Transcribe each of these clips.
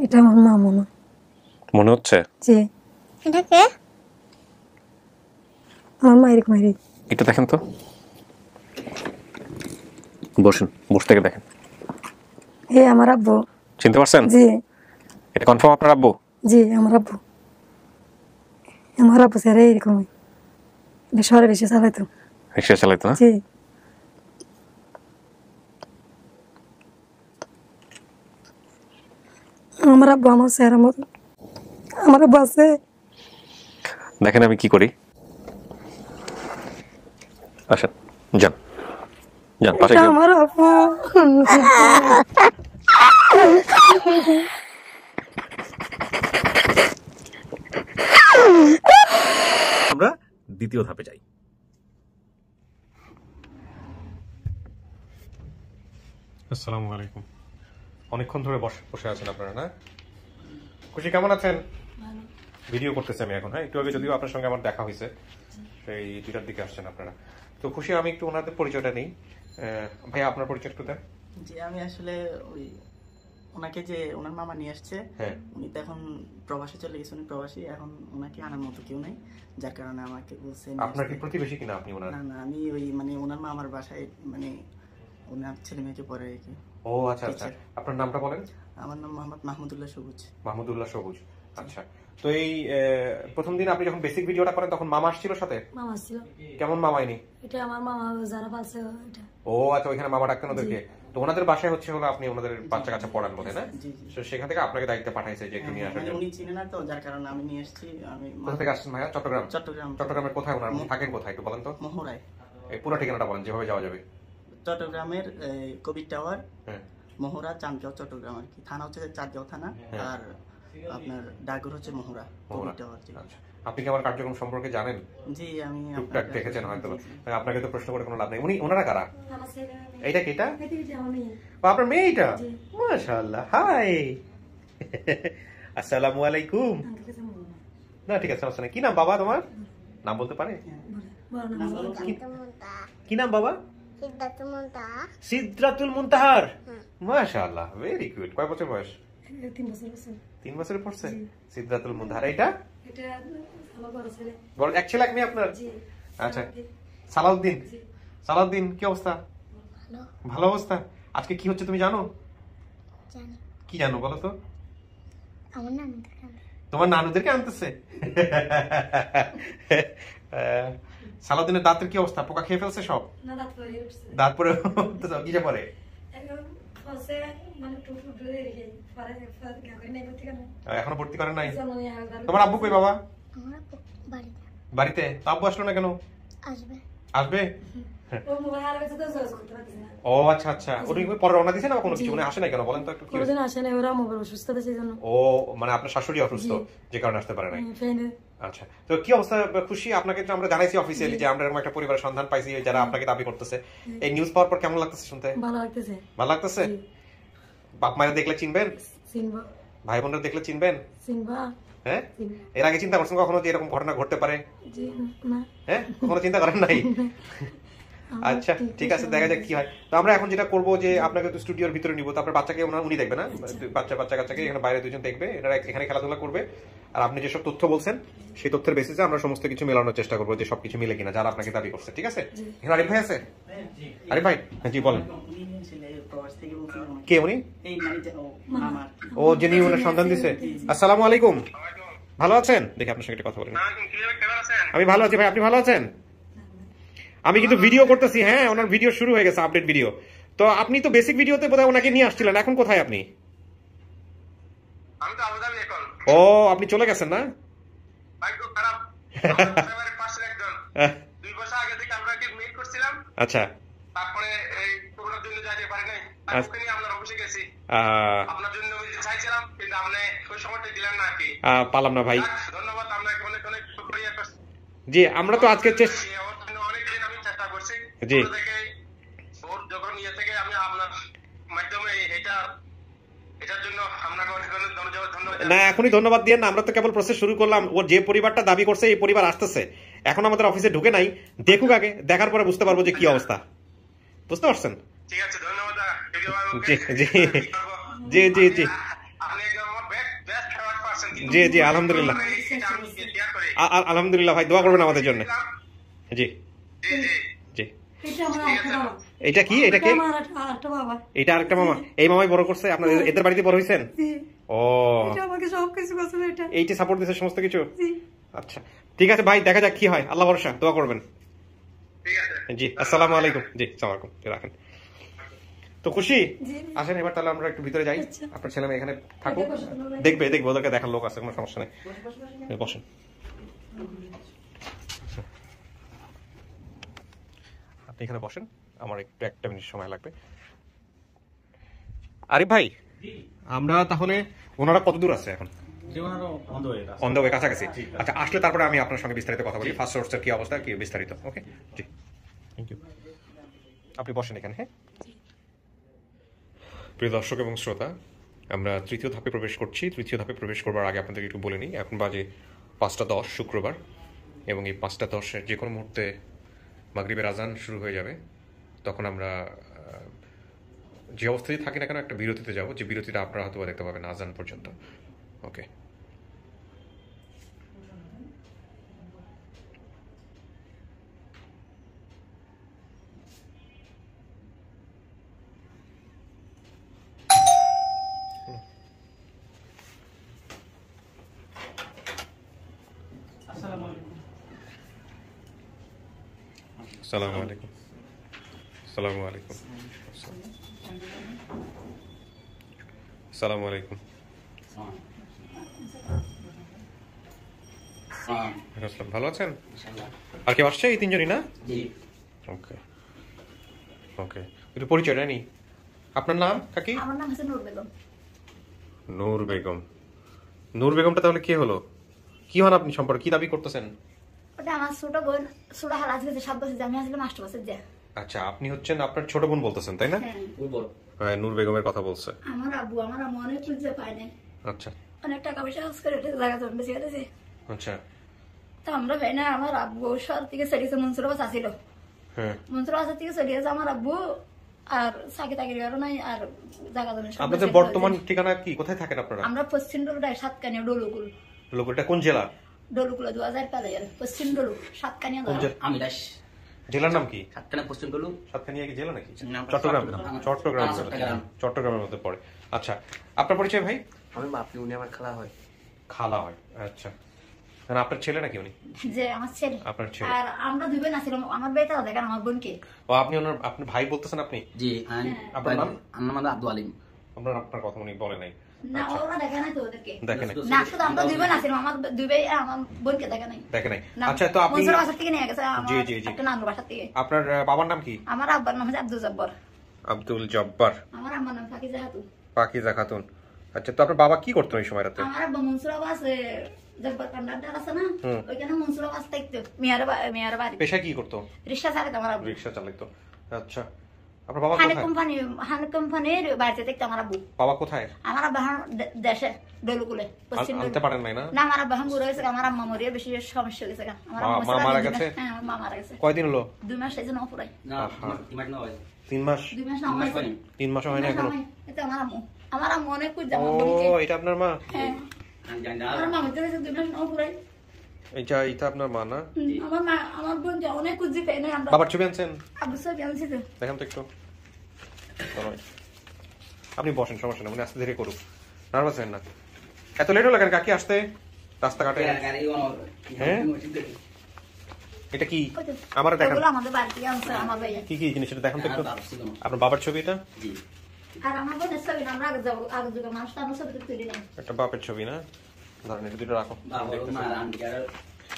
এটা আমার মা মনে হচ্ছে। জি, এটা কে? আমার মায়ের মায়ের। এটা দেখেন তো, বসুন, বসে থেকে দেখেন। আমার আব্বু। চিনতে পারছেন? জি। এটা কনফার্ম আপনার আব্বু? জি, আমার আব্বু। আমার আব্বু স্যার এরকমই শহরে রিক্সা চালাইতো। রিক্সা চালাইতো না? জি। আমার আব্বু আমার স্যার আমার আব্বু আছে। দেখেন আমি কি করি, আসেন, যান যান পাশে গিয়ে। আমার আব্বু। আমরা দ্বিতীয় ধাপে যাই। আসসালামু আলাইকুম। অনেকক্ষণ ধরে বসে আছেন আপনারা না? খুশি কেমন আছেন? ভিডিও করতেছি আমি এখন। হ্যাঁ, একটু আগে যদিও আপনার সঙ্গে আমার দেখা হয়েছে, সেই 2টার দিকে আসছেন আপনারা। তো খুশি, আমি একটু ওনাদের পরিচয়টা নেই। ভাইয়া আপনার পরিচয় একটু দেন। জি, আমি আসলে ওই ওনাকে যে ওনার মামা নিয়ে আসছে, উনি তো এখন প্রবাসে চলে গেছে, উনি প্রবাসী, এখন ওনাকে আনার মতো কেউ নেই, যার কারণে আমাকে বলছে। আপনার কি প্রতিবেশী কিনা আপনি ওনার? না না, আমি ওই মানে ওনার মামার বাসায়, মানে ওনার ছেলে মেয়েকে পড়ে আর কি। ও আচ্ছা আচ্ছা, আপনার নামটা বলেন। আমার নাম মোহাম্মদ মাহমুদুল্লাহ সবুজ। মাহমুদুল্লাহ সবুজ, আচ্ছা। তো এই প্রথম দিন আপনি যখন বেসিক ভিডিওটা করেন তখন মামা আসছিল সাথে? মামা ছিল। কেমন মামা ইনি? এটা আমার মামা যারা পালছে এটা। ও আচ্ছা, ওইখানে মামা ডাকতেন ওদেরকে। তো ওনাদের বাসায় হচ্ছে হলো আপনি ওনাদের বাচ্চা কাচ্চা পড়ান বলে না? তো সেখান থেকে আপনাকে দায়িত্ব পাঠাইছে যে একটু নিয়ে আসেন। উনি চিনেন না তো, যার কারণে আমি নিয়ে এসেছি। আমি কোথা থেকে আসছেন ভাইয়া? চট্টগ্রাম। চট্টগ্রামের কোথায় ওনার থাকেন কোথায় একটু বলেন তো? মহুরায়। এই পুরো ঠিকানাটা বলেন যেভাবে যাওয়া যাবে। চট্টগ্রামের কবির টাওয়ার, মহুরা, চান্দগাঁও, চট্টগ্রাম আর কি। থানা হচ্ছে চান্দগাঁও থানা, আর আপনার ডাকঘর হচ্ছে মহুরা, কবির টাওয়ার। আচ্ছা, আপনি কি আমার কার্যক্রম সম্পর্কে জানেন? জি, আমি টুকটাক দেখেছেন হয়তো। আপনাকে তো প্রশ্ন করে কোনো লাভ নেই। ওনারা কারা? এইটা কি? এটা আপনার মেয়ে? এটা মাশাআল্লাহ। হাই, আসসালামু আলাইকুম। না ঠিক আছে, সমস্যা নেই। কি নাম বাবা তোমার? নাম বলতে পারে? কি নাম বাবা? সিদরাতুল মুনতাহার। মাশাআল্লাহ, ভেরি গুড। কয় বছর বয়স? 3 বছরের পড়ছে সিদরাতুল মুনতাহার। এটা বড় এক ছেলে এক মেয়ে আপনার? আচ্ছা, সালাউদ্দিন। সালাউদ্দিন, কি অবস্থা? ভালো অবস্থা। আজকে কি হচ্ছে তুমি জানো? কি জানো বলো তো? তোমার নানুদেরকে আনতেছে। সালাউদ্দিনের দাঁতের কি অবস্থা? পোকা খেয়ে ফেলছে সব? দাঁত পরে কিসে পরে? এখনো ভর্তি করেন নাই? তোমার আব্বু কই বাবা? বাড়িতে। আব্বু আসলো না কেন? আসবে। ও আচ্ছা আচ্ছা, উনি পরে রওনা দিয়েছেন না কোনো কিছু? মানে আসে না কেন বলেন তো একটু? কোনোদিন আসে না, ওরা মোবাইল অসুস্থ আছে জন্য। ও মানে আপনার শাশুড়ি অসুস্থ, যে কারণে আসতে পারে নাই। আচ্ছা, তো কি অবস্থা খুশি? আপনাকে তো আমরা জানাইছি অফিসিয়ালি যে আমরা এরকম একটা পরিবারের সন্ধান পাইছি যারা আপনাকে দাবি করতেছে। এই নিউজ পাওয়ার পর কেমন লাগতেছে শুনতে? ভালো লাগতেছে। ভালো লাগতেছে? বাপ মায়ের দেখলে চিনবেন? চিনবো। ভাই বোনরা দেখলে চিনবেন? চিনবা। হ্যাঁ, এর আগে চিন্তা করছেন কখনো যে এরকম ঘটনা ঘটতে পারে? হ্যাঁ, কখনো চিন্তা করেন নাই? আচ্ছা ঠিক আছে, দেখা যাক কি হয়। তো আমরা এখন যেটা করবো যে আপনাকে তো স্টুডিওর ভিতরে নিব, তো আপনার বাচ্চাকে উনি দেখবে না? বাচ্চা কাচ্চাকে এখানে বাইরে দুজন দেখবে, এরা এখানে খেলাধুলা করবে। আর আপনি যেসব তথ্য বলছেন সেই তথ্যের বেসিসে আমরা সমস্ত কিছু মেলানোর চেষ্টা করবো যে সবকিছু মিলে কিনা যারা আপনাকে দাবি করছে। ঠিক আছে? এখানে আরিফ ভাই আছে? আরিফ ভাই, হ্যাঁ জি বলেন। কে উনি? ও যিনি ওনার সন্ধান দিছে। আসসালামু আলাইকুম, ভালো আছেন? দেখি আপনার সঙ্গে একটা কথা বলেন। আমি ভালো আছি ভাই, আপনি ভালো আছেন? আমি কিন্তু ভিডিও করতেছি। হ্যাঁ, ওনার ভিডিও শুরু হয়ে গেছে, আপডেট ভিডিও। তো আপনি তো বেসিক ভিডিওতে বোধহয় ওনাকে নিয়ে আসছিলেন, এখন কোথায় আপনি? ও আপনি চলে গেছেন না? আচ্ছা, পালাম না ভাই। জি, আমরা তো আজকে জি না, এখনই ধন্যবাদ দিয়ে না, আমরা তো কেবল প্রসেস শুরু করলাম। ওর যে পরিবারটা দাবি করছে এই পরিবার আসতেছে, এখন আমাদের অফিসে ঢুকে নাই। দেখুক আগে, দেখার পরে বুঝতে পারবো যে কি অবস্থা। বুঝতে পারছেন? জি জি জি জি জি জি জি আলহামদুলিল্লাহ, আলহামদুলিল্লাহ ভাই দোয়া করবেন আমাদের জন্য। জি জি। এটা কি, এটা কি? এটা আরেকটা মামা, এই মামাই বড় করছে আপনার, এদের বাড়িতে বড় হয়েছেন? ও এইটা সাপোর্ট দিচ্ছে সমস্ত কিছু। আচ্ছা ঠিক আছে ভাই, দেখা যাক কি হয়, আল্লাহ ভরসা, দোয়া করবেন। জি আসসালামু আলাইকুম। জি আসসালামু আলাইকুম, রাখেন। তো খুশি আসেন এবার তাহলে আমরা একটু ভিতরে যাই, আপনার ছেলে মেয়ে এখানে থাকুক, দেখবে দেখবে, ওদেরকে দেখার লোক আছে, কোনো সমস্যা নেই, বসেন। আপনি এখানে বসেন, আমার একটু 1 মিনিট সময় লাগবে। আরিফ ভাই, আমরা তাহলে ওনারা কত দূর আছে এখন? অন দ্য ওয়ে, কাছাকাছি। আচ্ছা আসলে তারপরে আমি আপনার সঙ্গে বিস্তারিত কথা বলি, ফার্স্ট সোর্সের কি অবস্থা, কি বিস্তারিত। ওকে জি, থ্যাংক ইউ। আপনি বসেন এখানে। হ্যাঁ প্রিয় দর্শক এবং শ্রোতা, আমরা তৃতীয় ধাপে প্রবেশ করছি। তৃতীয় ধাপে প্রবেশ করবার আগে আপনাদের একটু বলে নিই, এখন বাজে 5টা 10 শুক্রবার, এবং এই 5টা 10 যে কোনো মুহূর্তে মাগরিবের আজান শুরু হয়ে যাবে। তখন আমরা যে অবস্থায় থাকি না কেন একটা বিরতিতে যাব, যে বিরতিটা আপনারা হয়তো দেখতে পাবেন আজান পর্যন্ত। ওকে আসসালামু আলাইকুম। আসসালামু আলাইকুম। আসসালামু আলাইকুম। ভালো আছেন? আর কেউ আসছে? এই 3জনই না? ওকে ওকে, একটু পরিচয়টা নি। আপনার নাম কাকি? আমার নাম হচ্ছে নূর বেগম। নূর বেগম। নূর বেগমটা তাহলে কে হলো? কি হন আপনি, সম্পর্কে কি দাবি করতেছেন? ওটা আমার ছোট বোন, ছোট হাল আজকে 7 বছর, আমি আসলে 8 বছর যা। আচ্ছা আপনি হচ্ছেন আপনার ছোট বোন বলতেছেন তাই না? হ্যাঁ নূর বেগমের কথা বলছে। আমার আব্বু আমার আম্মু অনেক খুঁজে পায় না। আচ্ছা অনেক টাকা পয়সা খরচ করে জায়গা জমি বেশি গেছে। আচ্ছা তো আমরা ভাই না, আমার আব্বু শহর থেকে চলে গেছে, মনসুরাবাদ আসিল। হ্যাঁ মনসুরাবাদ থেকে চলে গেছে আমার আব্বু, আর চাকরি টাকরি আর নাই, আর জায়গা জমি। আপনাদের বর্তমান ঠিকানা কি, কোথায় থাকেন আপনারা? আমরা পশ্চিম ডলুটায় সাতকানিয়া ডলুকুল। লোকটা কোন জেলা? ডলুকুল 2000 পালে পশ্চিম ডলু সাতকানিয়া। আমি দাস। জেলার নাম কি? সাতকানিয়া পশ্চিম ডলু। সাতকানিয়া কি জেলা নাকি? চট্টগ্রাম। চট্টগ্রাম চট্টগ্রামের মধ্যে পড়ে। আচ্ছা আপনার পরিচয় ভাই? আমি বাপি, উনি আমার খালা হয়। খালা হয়, আচ্ছা। আপনার ছেলে নাকি উনি? যে আমার ছেলে। আপনার ছেলে। আর আমরা দুই বোন আছিলাম, আমার বেটা দেখেন আমার বোনকে। ও আপনি ওনার, আপনি ভাই বলতেছেন আপনি? জি। আপনার নাম? আমার নাম আব্দুল আলিম। আপনার কথা উনি বলে নাই? না ওরা দেখে নাই তো, ওদেরকে দেখে নাই। না শুধু আমরা দুই বোন আছিলাম, আমার দুই ভাই আমার বোনকে দেখে নাই। দেখে নাই। আচ্ছা তো আপনি মনসুর বাসা থেকে নিয়ে গেছে জি জি জি একটা নানুর বাসা থেকে। আপনার বাবার নাম কি? আমার আব্বার নাম হচ্ছে আব্দুল জব্বার। আব্দুল জব্বার। আমার আম্মার নাম পাকিজা খাতুন। পাকিজা খাতুন। আচ্ছা তো আপনার বাবা কি করতেন ওই সময়টাতে? আমার আব্বা মনসুরাবাস জব্বার কান্ডারদার আছে না, ওইখানে মনসুরাবাস থাকতো, মিয়ার বাড়ি। পেশা কি করতো? রিকশা চালাতো আমার আব্বু। রিকশা চালাতো। আচ্ছা আপনার বাবা কোথায়? হান কোম্পানির বাড়িতে দেখতো আমার আব্বু। বাবা কোথায়? আমার আব্বা দেশে ডলুকুলে পশ্চিম ডলু। আনতে পারেন নাই না? না আমার আব্বা বুড়ো হয়েছে, আমার আম্মা মরিয়া বেশি সমস্যা হয়েছে। আমার মা মারা গেছে? হ্যাঁ আমার মা মারা গেছে। কয়দিন হলো? 2 মাস হয়েছে না পুরাই। না 3 মাস। 2 মাস না হয়েছে। 3 মাস হয় না এখনো? এটা আমার আম্মু অনেক খুঁজে ও এটা আপনার মা? হ্যাঁ আমার মা হতে গেছে 2 মাস না পুরাই। এটা আপনার মা না? আমার মা আমার বোন যে অনেক খুঁজে পেয়ে নাই। আমরা বাবার ছবি আনছেন? আব্বু ছবি আনছি তো, দেখেন তো একটু। আপনি বসেন, সমস্যা নেই, উনি আস্তে ধীরে করুক, নার্ভাস হেন না। এত লেট হলো কেন কাকি আসতে রাস্তাঘাটে? হ্যাঁ এটা কি আমার দেখেন? এগুলো আমাদের বাড়ি থেকে আনছে আমার ভাই। কি কি জিনিস এটা দেখেন তো একটু। আপনার বাবার ছবি এটা? জি। আর আমার বোনের ছবি আমরা আগে যাব, আগে যুগে মানুষ তার ছবি তুলি না। একটা বাপের ছবি না? ধরেন এটা দুটো রাখো।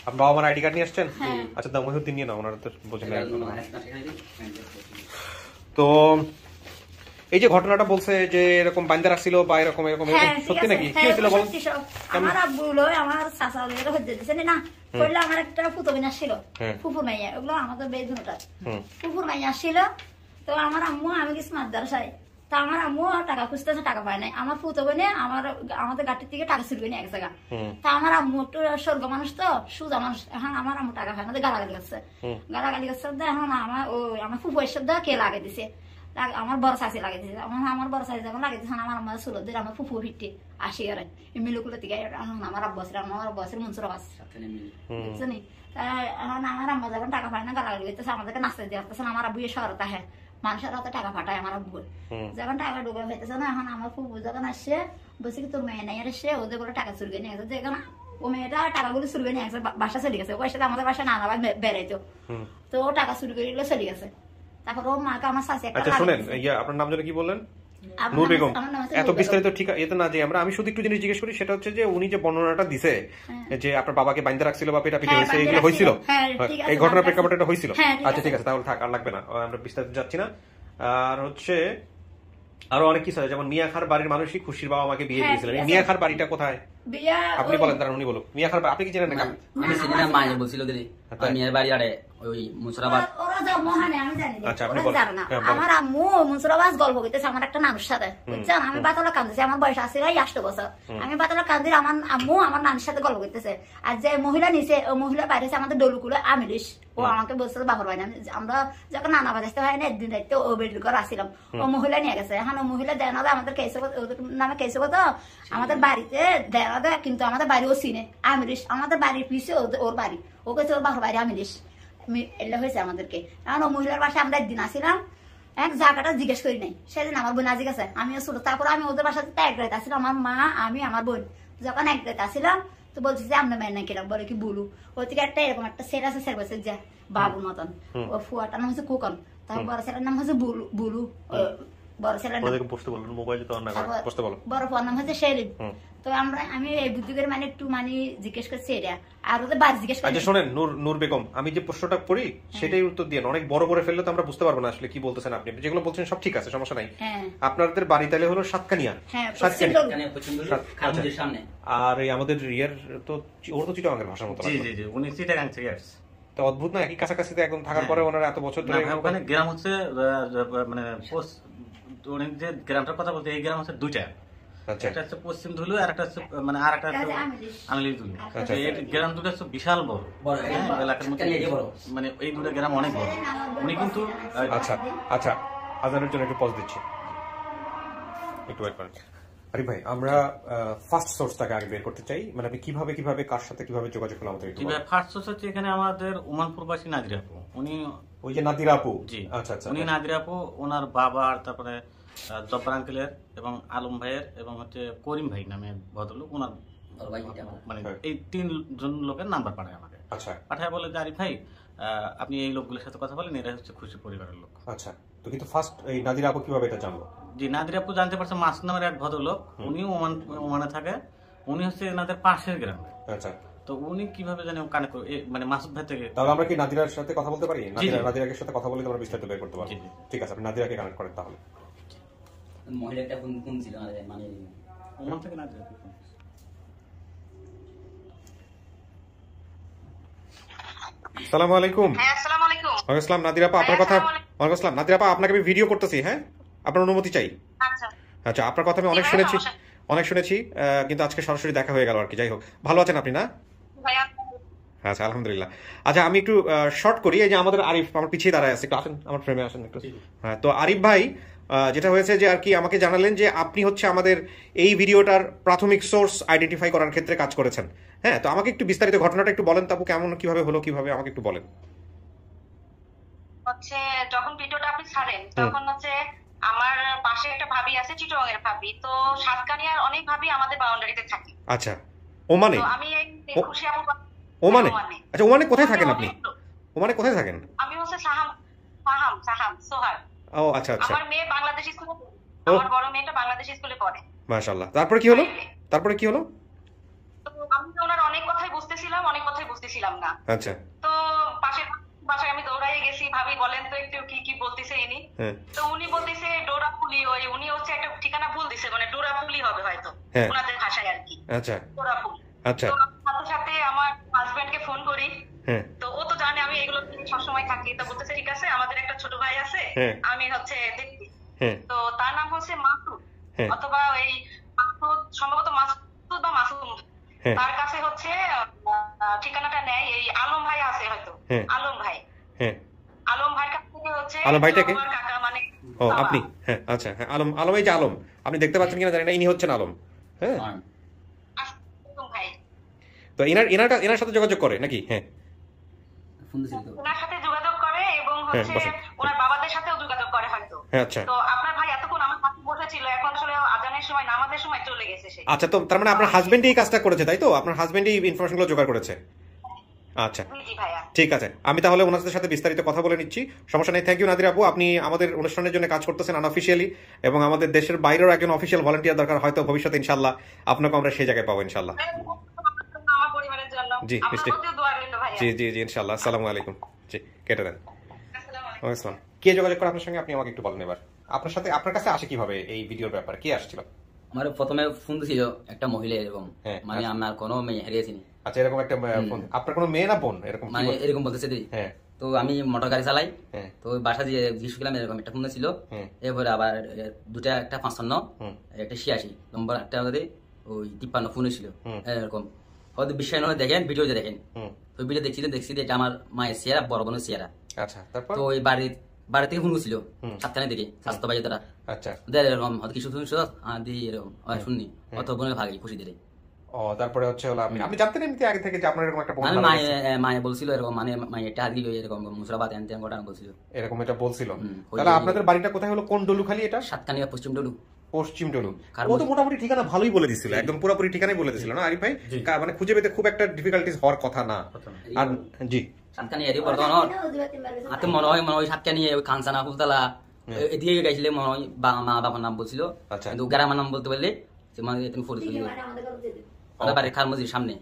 আপনার বাবা মার আইডি কার্ড নিয়ে আসছেন? আচ্ছা দাম মহিউদ্দিন নিয়ে নাও, ওনারা তো বোঝেন না। তো এই যে ঘটনাটা বলছে যে এরকম বান্দা রাখছিল বা এরকম এরকম, সত্যি নাকি? কি হয়েছিল বল? আমার আব্বু হলো আমার চাচা হলো হতে দিছেন না, কইলে আমার একটা ফুটো বিনা ছিল, ফুফুর মাইয়া, ওগুলো আমাদের বেদুনটা ফুফুর মাইয়া ছিল। তো আমার আম্মু আমি কিছু মাদ্রাসায়, তা আমার আম্মু টাকা খুঁজতেছে, টাকা পায় নাই। আমার ফুটো বোনে আমাদের গাড়ির থেকে টাকা চুরবে না এক জায়গা। তা আমার আম্মু একটু স্বর্গ মানুষ তো, সুজা মানুষ, এখন আমার আম্মু টাকা পায় না, গালাগালি করছে। গালাগালি করছে এখন আমার ফুফু এসব কে লাগে দিছে। আমার বড় চাষি লাগিয়ে দিয়েছে। আমার বড় চাষি যখন লাগিয়ে দিয়েছে আমার আমার ষোলো দিন আমার ফুফু ফিরতে আসি আর মিলুকুলো থেকে আমার আব্বাসের মনসুর আবাস বুঝছো নি। এখন আমার আম্মা যখন টাকা পায় না গালাগালি করতেছে আমাদেরকে নাচতে দিয়ে আসতেছে আমার আব্বু শহরতে হ্যাঁ মানুষের হাতে টাকা পাঠায় আমার আব্বু যখন টাকা ঢুকে হইতেছে না এখন আমার ফুফু যখন আসছে বলছে কি তোর মেয়ে নাই এসে ওদের করে টাকা চুরি করে নিয়ে গেছে যেখানে ও মেয়েটা টাকাগুলো চুরি করে নিয়ে গেছে বাসা চলে গেছে ওর সাথে আমাদের বাসা নানা ভাই বেড়াইতো তো ও টাকা চুরি করে চলে গেছে তারপর ও মাকে আমার শাশি আচ্ছা শুনেন আপনার নাম যেন কি বললেন নূর বেগম এত বিস্তারিত ঠিক এতে না যে আমি শুধু একটু জিনিস জিজ্ঞেস করি সেটা হচ্ছে যে উনি যে বর্ণনাটা দিছে যে আপনার বাবাকে বাইন্দা রাখছিল বা পেটা পিটে হয়েছে এগুলো হয়েছিল এই ঘটনার প্রেক্ষাপটে এটা হয়েছিল আচ্ছা ঠিক আছে তাহলে থাক আর লাগবে না আমরা বিস্তারিত যাচ্ছি না আর হচ্ছে আরো অনেক কিছু আছে যেমন মিয়া খার বাড়ির মানুষই খুশির বাবা আমাকে বিয়ে দিয়েছিলেন মিয়া খার বাড়িটা কোথায় আপনি বলেন তারা উনি বলুন মিয়া খার আপনি কি জানেন না আমি চিনি না মায়ের বলছিল দিদি মিয়ার বাড়ি আরে ওই মুসরাবাদ আচ্ছা আপনি বলেন আমার আম্মু মুসরাবাদ গল্প করতেছে আমার একটা নানুর সাথে বুঝছেন আমি বাতালা কাঁদতেছি আমার বয়স আছে 8 বছর আমি বাতালা কাঁদি আমার আম্মু আমার নানির সাথে গল্প করতেছে আর যে মহিলা নিচে ও মহিলা বাইরে আমাদের ডলুকুলে আমিলিশ ও আমাকে বলছে বাহর ভাই আমরা যখন নানা বাজাইতে হয় না একদিন দায়িত্ব ও বেড করে আসছিলাম ও মহিলা নিয়ে গেছে এখন ও মহিলা দেয় না আমাদের কেসে ওদের নামে কেসে কত আমাদের বাড়িতে দেয় না কিন্তু আমাদের বাড়ি ও চিনে আমিলিশ আমাদের বাড়ির পিছিয়ে ওর বাড়ি ও কেছে ওর বাহর বাইরে আমিলিশ এলে হয়েছে আমাদেরকে এখন ও মহিলার বাসায় আমরা একদিন আসছিলাম এক জায়গাটা জিজ্ঞেস করি নাই সেদিন আমার বোন আজকে আছে আমিও ছোট তারপর আমি ওদের বাসাতে এক রাত আসছিলাম আমার মা আমি আমার বোন যখন এক রাত আসছিলাম তো বলছি যে আমরা মেয়ে না কিরম বলে কি বুলু ওই থেকে একটা এরকম একটা সেট আছে সেট বলছে যে বাবুর মতন ও ফুয়াটার নাম হচ্ছে কুকন তারপর বড় ছেলের নাম হচ্ছে বুলু বড় ছেলের বড় ফুয়ার নাম হচ্ছে শেরিন তো আমি এই বুদ্ধি করে মানে একটু মানে জিজ্ঞেস করছি এটা আর ওদের বাড়ি জিজ্ঞেস করছি আচ্ছা শোনেন নূর বেগম আমি যে প্রশ্নটা করি সেটাই উত্তর দিয়ে অনেক বড় করে ফেললে তো আমরা বুঝতে পারবো না আসলে কি বলতেছেন আপনি যেগুলো বলছেন সব ঠিক আছে সমস্যা নাই আপনাদের বাড়ি তাইলে হলো সাতকানিয়া সামনে আর এই আমাদের ইয়ার তো ওর তো চিটাগাঙ্গের ভাষার মতো জি জি জি উনি চিটাগাং থেকে আসছে তো অদ্ভুত না একই কাছাকাছি তো এখন থাকার পরে ওনারা এত বছর ধরে ওখানে গ্রাম হচ্ছে মানে উনি যে গ্রামটার কথা বলতে এই গ্রাম হচ্ছে দুইটা একটা হচ্ছে পশ্চিম ধুলু আর একটা হচ্ছে মানে আর একটা হচ্ছে আঙলি ধুলু এই গ্রাম দুটো হচ্ছে বিশাল বড় এলাকার মধ্যে মানে এই দুটো গ্রাম অনেক বড় উনি কিন্তু আচ্ছা আচ্ছা আজানের জন্য একটু পজ দিচ্ছি একটু ওয়েট করেন আরে ভাই আমরা ফার্স্ট সোর্সটাকে আগে বের করতে চাই মানে আপনি কিভাবে কার সাথে কিভাবে যোগাযোগ করলাম আমাদের একটু ফার্স্ট সোর্স হচ্ছে এখানে আমাদের ওমান প্রবাসী নাদিরা আপু উনি ওই যে নাদিরা আপু জি আচ্ছা আচ্ছা উনি নাদিরা আপু ওনার বাবা আর তারপরে জব্বার আঙ্কেলের এবং আলম ভাইয়ের এবং হচ্ছে করিম ভাই নামে ভদ্রলোক ওনার মানে এই 3 জন লোকের নাম্বার পাঠায় আমাকে আচ্ছা পাঠায় বলে যে আরিফ ভাই আপনি এই লোকগুলোর সাথে কথা বলেন এরা হচ্ছে খুশি পরিবারের লোক আচ্ছা তো কিন্তু ফার্স্ট এই নাদিরা আপু কিভাবে এটা জানলো জি নাদিরা আপু জানতে পারছে মাসুদ নামের এক ভদ্রলোক উনিও ওমানে থাকে উনি হচ্ছে এনাদের পাশের গ্রামে আচ্ছা তো উনি কিভাবে জানে কানেক্ট মানে মাসুদ ভাই থেকে তাহলে আমরা কি নাদিরার সাথে কথা বলতে পারি নাদিরার সাথে কথা বলে আমরা বিস্তারিত বের করতে পারবো ঠিক আছে আপনি নাদিরাকে কানেক্ট করেন তাহলে মহিলাটা কোন ছিল মানে ওমান থেকে নাদিরা আসসালামু আলাইকুম হ্যাঁ আসসালামু আলাইকুম ওয়ালাইকুম আসসালাম নাদিরা আপা আপনার কথা ওয়ালাইকুম আসসালাম নাদিরা আপা আপনাকে আমি ভিডিও করতেছি হ্যাঁ আপনার অনুমতি চাই আচ্ছা আচ্ছা আপনার কথা আমি অনেক শুনেছি কিন্তু আজকে সরাসরি দেখা হয়ে গেল আর কি যাই হোক ভালো আছেন আপনি না ভাইয়া আচ্ছা আলহামদুলিল্লাহ আচ্ছা আমি একটু শর্ট করি এই যে আমাদের আরিফ আমার পিছিয়ে দাঁড়ায় আছে একটু আসেন আমার ফ্রেমে আসেন একটু হ্যাঁ তো আরিফ ভাই যেটা হয়েছে যে আর কি আমাকে জানালেন যে আপনি হচ্ছে আমাদের এই ভিডিওটার প্রাথমিক সোর্স আইডেন্টিফাই করার ক্ষেত্রে কাজ করেছেন হ্যাঁ তো আমাকে একটু বিস্তারিত ঘটনাটা একটু বলেন তারপর কেমন কিভাবে হলো কিভাবে আমাকে একটু বলেন হচ্ছে যখন ভিডিওটা আপনি ছাড়েন তখন হচ্ছে আমার পাশে একটা ভাবি আছে চিটগাংয়ের ভাবি তো সাতকানিয়ার অনেক ভাবি আমাদের বাউন্ডারিতে থাকে আচ্ছা ওমানে তো আমি এই খুশি আপু ওমানে আচ্ছা ওমানে কোথায় থাকেন আপনি ওমানে কোথায় থাকেন আমি হচ্ছে সাহাম সোহার ও আচ্ছা আচ্ছা আমার মেয়ে বাংলাদেশ স্কুলে পড়ে আমার বড় মেয়েটা বাংলাদেশ স্কুলে পড়ে মাশাআল্লাহ তারপরে কি হলো তো আমি তো ওনার অনেক কথাই বুঝতেছিলাম না আচ্ছা তো পাশের বাসায় আমি দৌড়াই গেছি ভাবি বলেন তো একটু কি বলতেছে ইনি তো উনি বলতেছে ডোরাপুলি ওই উনি হচ্ছে একটা ঠিকানা ভুল দিছে মানে ডোরাপুলি হবে হয়তো ওনাদের ভাষায় আর কি আচ্ছা ডোরাপুলি আচ্ছা তো সাথে সাথে আমার হাজবেন্ডকে ফোন করি তো ও তো জানে আমি এগুলো সবসময় থাকি তো বলতেছে ঠিক আছে আমাদের একটা ছোট ভাই আছে আমি হচ্ছে দেখছি তো তার নাম হচ্ছে মাসুদ অথবা এই মাসুদ সম্ভবত মাসুদ বা মাসুম তার কাছে হচ্ছে ঠিকানাটা নেয় এই আলম ভাই আছে হয়তো আলম ভাইয়ের কাছ থেকে হচ্ছে আলম ভাইটাকে কাকা মানে ও আপনি, হ্যাঁ আচ্ছা, হ্যাঁ আলম, আলম এই যে আলম, আপনি দেখতে পাচ্ছেন কিনা জানি না, ইনি হচ্ছেন আলম। হ্যাঁ, তো এনার সাথে যোগাযোগ করে নাকি? হ্যাঁ, ওনার সাথে যোগাযোগ করে এবং হচ্ছে ওনার বাবাদের সাথেও যোগাযোগ করে হয়তো। হ্যাঁ আচ্ছা, তো আপনার ভাই এতক্ষণ আমার পাশে বসেছিল, এখন আসলে আজানের সময় নামাজের সময় চলে গেছে সে। আচ্ছা, তো তার মানে আপনার হাজবেন্ড এই কাজটা করেছে তাই তো? আপনার হাজবেন্ড এই ইনফরমেশনগুলো জোগাড় করেছে? আচ্ছা ঠিক আছে, আমি তাহলে ওনাদের সাথে বিস্তারিত কথা বলে নিচ্ছি, সমস্যা নেই। থ্যাংক ইউ নাদিরা আপু, আপনি আমাদের অনুষ্ঠানের জন্য কাজ করতেছেন আনঅফিশিয়ালি, এবং আমাদের দেশের বাইরেও একজন অফিসিয়াল ভলান্টিয়ার দরকার, হয়তো ভবিষ্যতে ইনশাল্লাহ আপনাকে আমরা সেই জায়গায় পাবো ইনশাল্লাহ। জি জি জি জি ইনশাল্লাহ। আসসালামু আলাইকুম। জি কেটে দেন। আসসালাম। কে যোগাযোগ করে আপনার সঙ্গে, আপনি আমাকে একটু বলেন এবার। আপনার সাথে, আপনার কাছে আসে কিভাবে এই ভিডিওর ব্যাপারে, কে আসছিল? আমার প্রথমে ফোন দিছিল একটা মহিলা, এরকম মানে আমার কোনো মেয়ে হারিয়েছিনি। আচ্ছা, এরকম একটা ফোন, আপনার কোনো মেয়ে না বোন এরকম মানে এরকম বলতেছে দিদি। হ্যাঁ, তো আমি মোটর গাড়ি চালাই, তো বাসা দিয়ে জিজ্ঞেস করলাম এরকম একটা ফোন ছিল, এরপরে আবার দুটা, একটা 55 একটা 86 নম্বর, একটা ওই 53 ফোন ছিল এরকম। হয়তো বিশ্বাস নয়, দেখেন ভিডিও যে দেখেন, তো ভিডিও দেখছি এটা আমার মায়ের চেহারা, বড় বোনের চেহারা। আচ্ছা, তারপর তো ওই বাড়ি থেকে ফোন ছিল 7টার দিকে, স্বাস্থ্য বাজে তারা। আচ্ছা, এরকম হয়তো কিছু শুনছো দিয়ে এরকম শুননি, অত বোনের ভাগে খুশি দিলে। ও তারপরে হচ্ছে হলো আপনি জানতেন এমনি আগে থেকে যে আপনার এরকম একটা বোন? মায়ে বলছিল এরকম, মানে মায়ে এটা দিল এরকম মুসরাবাদ এনতেন ঘটনা বলছিল, এরকম এটা বলছিল। তাহলে আপনাদের বাড়িটা কোথায় হলো, কোন ডলুখালি এটা? সাতকানিয়া পশ্চিম ডলু। পশ্চিম ডলু। ও তো মোটামুটি ঠিকানা ভালোই বলে দিছিল, একদম পুরোপুরি ঠিকানাই বলে দিছিল না আরিফ ভাই? মানে খুঁজে পেতে খুব একটা ডিফিকাল্টিস হওয়ার কথা না। আর জি সাতকানিয়া এর বর্তমান আতে মনে হয় সাতকানিয়া ওই খানসানা ফুলতলা এদিকে গেছিলে মনে হয়, মা বাবার নাম বলছিল, কিন্তু গ্রামের নাম বলতে পারলে মানে তুমি ফোন দিল বাড়ির খালমজির সামনে।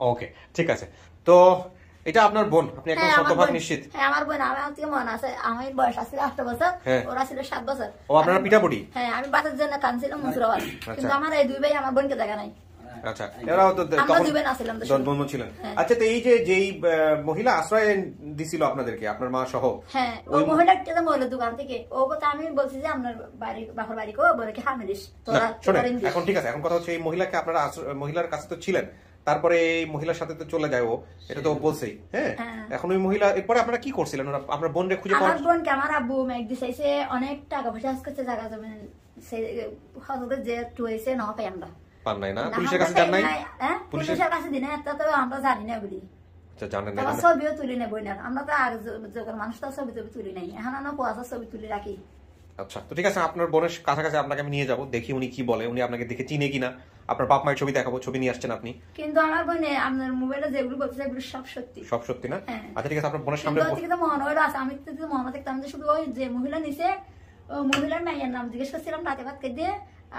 ওকে ঠিক আছে, তো এটা আপনার বোন, আপনি একদম শতভাগ নিশ্চিত? হ্যাঁ আমার বোন, আমার থেকে মনে আছে, আমার বয়স আছিল 8 বছর, ওরা ছিল 7 বছর। ও আপনারা পিঠাপুটি? হ্যাঁ, আমি বাচ্চার জন্য কানছিলাম মুসরাবাদ, কিন্তু আমার এই দুই ভাই আমার বোনকে দেখা নাই। আচ্ছা, এরাও তো বন্ধু ছিলেন। আচ্ছা, তো এই যে যেই মহিলা আশ্রয় দিছিল আপনাদেরকে, আপনার মা সহ, হ্যাঁ ওই মহিলাটা মহিলা দোকান থেকে, ও কথা আমি বলছি যে আপনার বাড়ি বাপের বাড়ি কো বলে কি হামিলিস তোরা। এখন ঠিক আছে, এখন কথা হচ্ছে এই মহিলাকে আপনারা মহিলার কাছে তো ছিলেন, তারপরে এই মহিলার সাথে তো চলে যায় ও, এটা তো বলছেই। হ্যাঁ, এখন ওই মহিলা, এরপরে আপনারা কি করছিলেন? আপনার বোনকে খুঁজে পাওয়া? আমার বোনকে আমার আব্বু মেঘ দিছে, অনেক টাকা পয়সা করছে, জায়গা জমি হজরত যে টুয়েছে না পাই আমরা পান নাই না, পুলিশের কাছে যান নাই? পুলিশের কাছে দিনে একটা তো আমরা জানি না বলি। আচ্ছা, জানেন না? ছবিও তুলি নেবই না আমরা, তো আর যখন মানুষ তো ছবি তুলি নাই, এখন আমরা পোয়াশা ছবি তুলি রাখি। আচ্ছা, তো ঠিক আছে, আপনার বোনের কাছাকাছি আপনাকে আমি নিয়ে যাবো, দেখি উনি কি বলে, উনি আপনাকে দেখে চিনে কিনা। আপনার বাপ মায়ের ছবি দেখাবো, ছবি নিয়ে আসছেন আপনি। কিন্তু আমার বোনে আপনার মোবাইলে যেগুলো বলছে এগুলো সব সত্যি। সব সত্যি না? আচ্ছা ঠিক আছে, আপনার বোনের সামনে মনে হলো আছে, আমি তো মনে দেখতাম যে শুধু ওই যে মহিলা নিচে, মহিলার মায়ের নাম জিজ্ঞেস করছিলাম রাতে ভাত খেয়ে দিয়ে,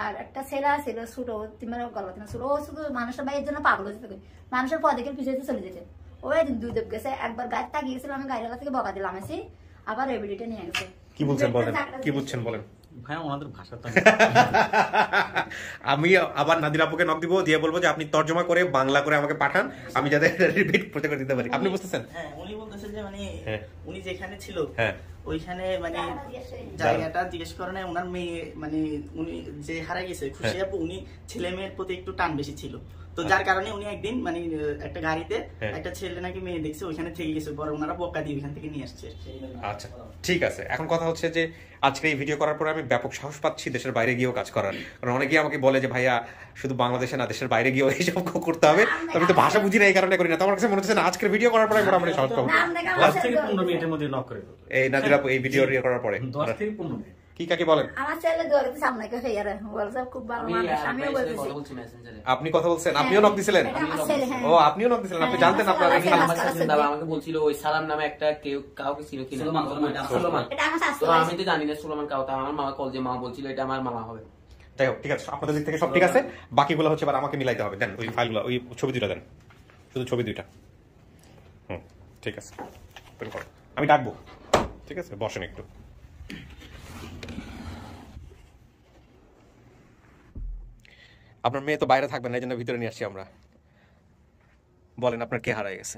আর একটা ছেলে ছিল ছোট, তিনের গল্প ছিল, ও শুধু মানুষের বাইরের জন্য পাগল হয়েছে, মানুষের পদে পিছিয়ে চলে যেতে। ও একদিন দুই দেব গেছে, একবার গাড়ি তাকিয়েছিল, আমি গাড়িওয়ালা থেকে বকা দিলাম, আসি আবার এবিলিটি নিয়ে গেছে। কি বলছেন বলেন, কি বুঝছেন বলেন? ভাই ওনাদের ভাষা তো আমি আবার নাদির আপুকে নক দিব, দিয়ে বলবো যে আপনি তর্জমা করে বাংলা করে আমাকে পাঠান, আমি যাতে রিপিট করতে করে দিতে পারি। আপনি বুঝতেছেন? হ্যাঁ, উনি বলতেছে যে মানে উনি যেখানে ছিল ওইখানে মানে জায়গাটা জিজ্ঞেস করে না, ওনার মেয়ে মানে উনি যে হারাই গেছে খুশি আপু, উনি ছেলে মেয়ের প্রতি একটু টান বেশি ছিল, তো যার কারণে উনি একদিন মানে একটা গাড়িতে একটা ছেলে নাকি মেয়ে দেখছে, ওইখানে থেকে গেছে, পরে ওনারা বকা দিয়ে ওইখান থেকে নিয়ে আসছে। আচ্ছা ঠিক আছে, এখন কথা হচ্ছে যে আজকে এই ভিডিও করার পরে আমি ব্যাপক সাহস পাচ্ছি দেশের বাইরে গিয়েও কাজ করার, কারণ অনেকেই আমাকে বলে যে ভাইয়া শুধু বাংলাদেশে না, দেশের বাইরে গিয়েও এইসব করতে হবে, আমি তো ভাষা বুঝি না এই কারণে করি না। তো আমার কাছে মনে হচ্ছে না আজকের ভিডিও করার পরে মোটামুটি সাহস পাবো। 10 থেকে 15 মিনিটের মধ্যে নক করে দেব এই নাদিরা এই ভিডিও করার পরে 10 থেকে 15 মিনিট। কি কাকে বলেন? আমার ছেলে দৌড়াতে সামনে কে হেয়ারে বলছে খুব ভালো মানুষ, আমিও বলছি মেসেঞ্জারে। আপনি কথা বলছেন? আপনিও নক দিছিলেন? ও আপনিও নক দিছিলেন, আপনি জানতেন আপনার এখানে দাদা আমাকে বলছিল ওই সালাম নামে একটা কেউ কাউকে ছিল কিনা, সুলেমান। এটা আমার শাশু, তো আমি তো জানি না সুলেমান কাউকে, আমার মামা কল যে মামা বলছিল এটা আমার মামা হবে। যাই হোক ঠিক আছে, আপনাদের দিক থেকে সব ঠিক আছে, বাকিগুলো হচ্ছে এবার আমাকে মিলাইতে হবে। দেন ওই ফাইলগুলো, ওই ছবি দুটো দেন, শুধু ছবি দুইটা। ঠিক আছে, আমি ডাকবো। ঠিক আছে, বসেন একটু। আপনার মেয়ে তো বাইরে থাকবেন না, এই জন্য ভিতরে নিয়ে আসছি আমরা। বলেন আপনার কে হারাই গেছে?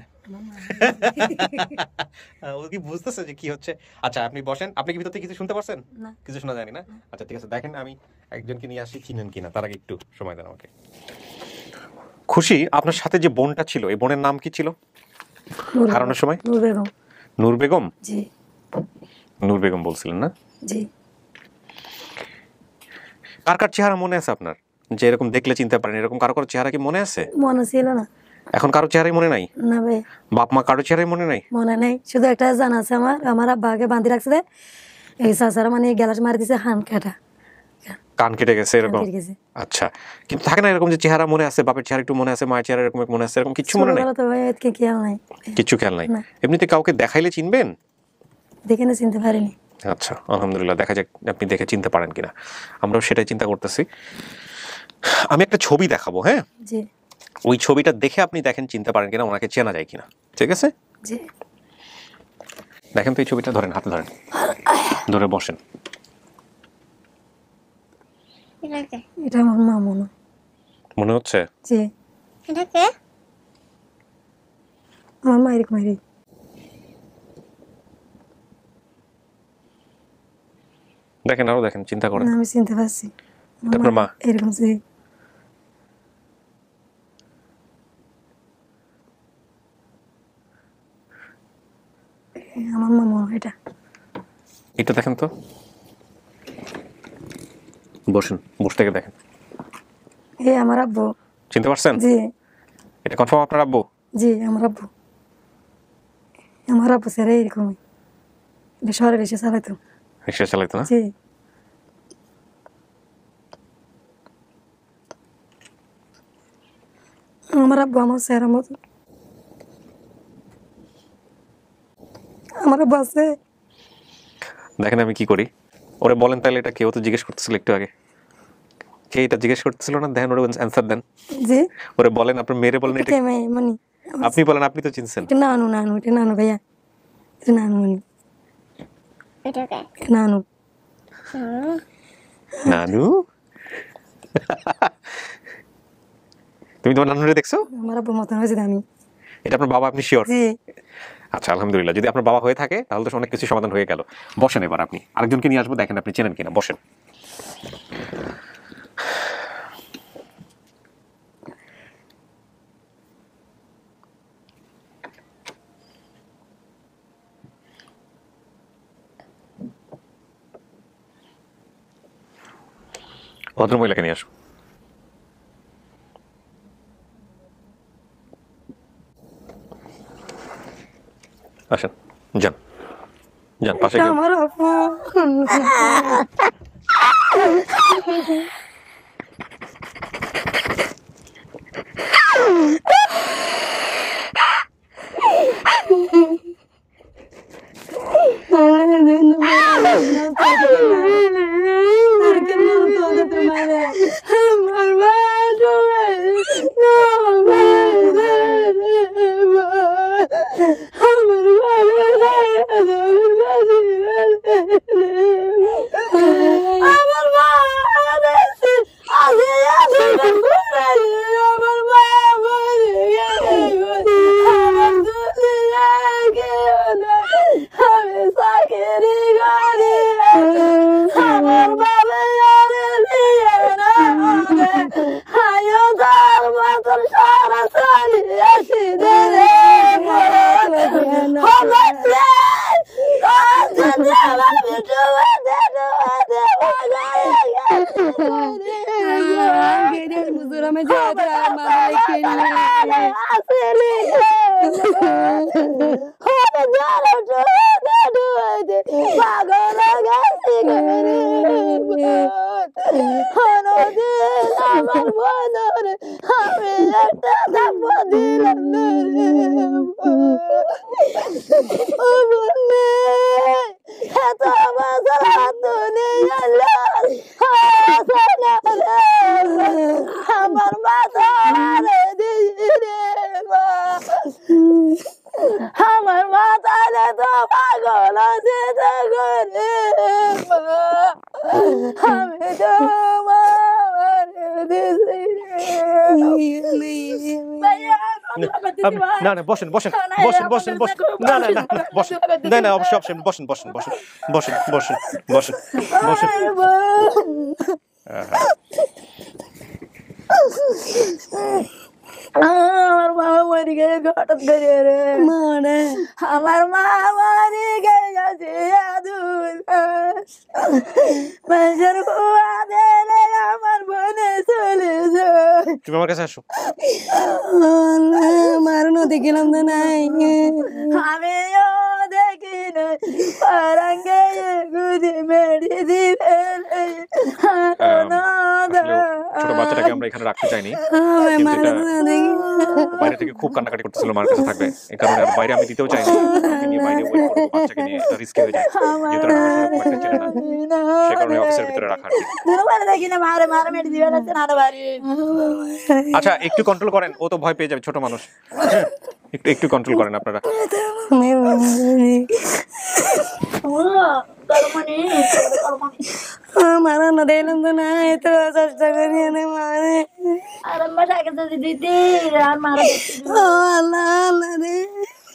ও কি বুঝতেছে যে কি হচ্ছে? আচ্ছা আপনি বসেন, আপনি কি ভিতর থেকে কিছু শুনতে পারছেন? কিছু শোনা যায়নি না? আচ্ছা ঠিক আছে, দেখেন আমি একজনকে নিয়ে আসি, চিনেন কিনা তার আগে একটু সময় দেন আমাকে। খুশি, আপনার সাথে যে বোনটা ছিল, এই বোনের নাম কি ছিল হারানোর সময়? নূর বেগম। জি, নূর বেগম বলছিলেন না? জি। কার কার চেহারা মনে আছে আপনার, যে এরকম দেখলে চিনতে পারেন, এরকম কারো কারো চেহারা কি মনে আছে? মনে ছিল না। এখন কারো চেহারাই মনে নাই? না ভাই। বাপ মা কারো চেহারাই মনে নাই? মনে নাই, শুধু একটা জানা আছে আমার আব্বাকে বাঁধি রাখছে, এই চাচারা মানে গ্যালাস মারি দিছে, কান কেটে গেছে এরকম। আচ্ছা, কিন্তু থাকে না এরকম যে চেহারা মনে আছে, বাপের চেহারা একটু মনে আছে, মায়ের চেহারা এরকম মনে আছে, এরকম কিছু মনে নাই? কিছু খেয়াল নাই। এমনিতে কাউকে দেখাইলে চিনবেন? দেখে না চিনতে পারিনি। আচ্ছা, আলহামদুলিল্লাহ, দেখা যাক আপনি দেখে চিনতে পারেন কিনা, আমরাও সেটাই চিন্তা করতেছি। আমি একটা ছবি দেখাবো, হ্যাঁ, জি, ওই ছবিটা দেখে আপনি দেখেন চিনতে পারেন কিনা, ওনাকে চেনা যায় কিনা, ঠিক আছে? জি, দেখেন তো এই ছবিটা, ধরেন, হাতে ধরেন, ধরে বসেন। এটা আমার মা মনে হচ্ছে? জি, এটা কে? আমার মা এরকম। দেখেন, আরো দেখেন, চিন্তা করেন। আমি চিনতে পারছি, আপনার মা এরকম। জি, আমার মা এটা। এটা দেখেন তো, বসেন, বসে থেকে দেখেন। এই আমার আব্বু। চিনতে পারছেন? জি। এটা কনফার্ম আপনার আব্বু? জি, আমার আব্বু। আমার আব্বু স্যার এরকমই, শহরে রিক্সা চালাইতো। রিক্সা চালাইতো না? জি। আমার আব্বু আমার স্যার মতো। আমার আব্বু আছে। দেখেন আমি কি করি, ওরে বলেন তাহলে এটা কেউ তো জিজ্ঞেস করতেছিল একটু আগে, কে এটা জিজ্ঞেস করতেছিল না, দেখেন ওরে অ্যানসার দেন। জি, ওরে বলেন, আপনার মেরে বলেন এটা মানে আপনি বলেন, আপনি তো চিনছেন। এটা নানু, এটা নানু ভাইয়া, এটা নানু, এটা কে? নানু। নানু? তুমি তোমার নানুরে দেখছো? আমার আব্বুর মতন হয়েছে আমি। এটা আপনার বাবা, আপনি শিওর? জি। আচ্ছা, আলহামদুলিল্লাহ, যদি আপনার বাবা হয়ে থাকে তাহলে তো অনেক কিছু সমাধান হয়ে গেল। বসেন, এবার আপনি আরেকজনকে নিয়ে আসবো, দেখেন আপনি চেনেন কিনা, বসেন। ভদ্রমহিলাকে নিয়ে আসো। আসেন, যান যান, পাশে গিয়ে। আমার আপু। আমার মাথায় তো পাগল আছে আমি তো না না, বসেন বসেন বসেন বসেন বসেন, না না না বসেন, না না অবশ্যই অবশ্যই বসেন বসেন বসেন বসেন বসেন বসেন বসেন। আমার বাবা মরে গেছে হঠাৎ করে রে মানে আমার মা মরে গেছে মানুষের কুয়া দিলে আমার বোনে চলেছে। তুমি আমার কাছে আসো। মার নদী গেলাম তো নাই আমিও দেখি পারাঙ্গে গুদি মেরে দিবে। ছোট বাচ্চাটাকে আমরা এখানে রাখতে চাইনি, বাইরে থেকে খুব কান্নাকাটি করতেছিল মার কাছে থাকবে, এই কারণে বাইরে আমি দিতেও চাইনি। বাইরে বাচ্চাকে নিয়ে রিস্কি হয়ে যায়, যেহেতু সে কারণে অফিসের ভিতরে রাখা। আচ্ছা একটু কন্ট্রোল করেন, ও তো ভয় পেয়ে যাবে, ছোট মানুষ, একটু কন্ট্রোল করেন আপনারা। মারা না দিলাম তো না, এত চেষ্টা করি মারে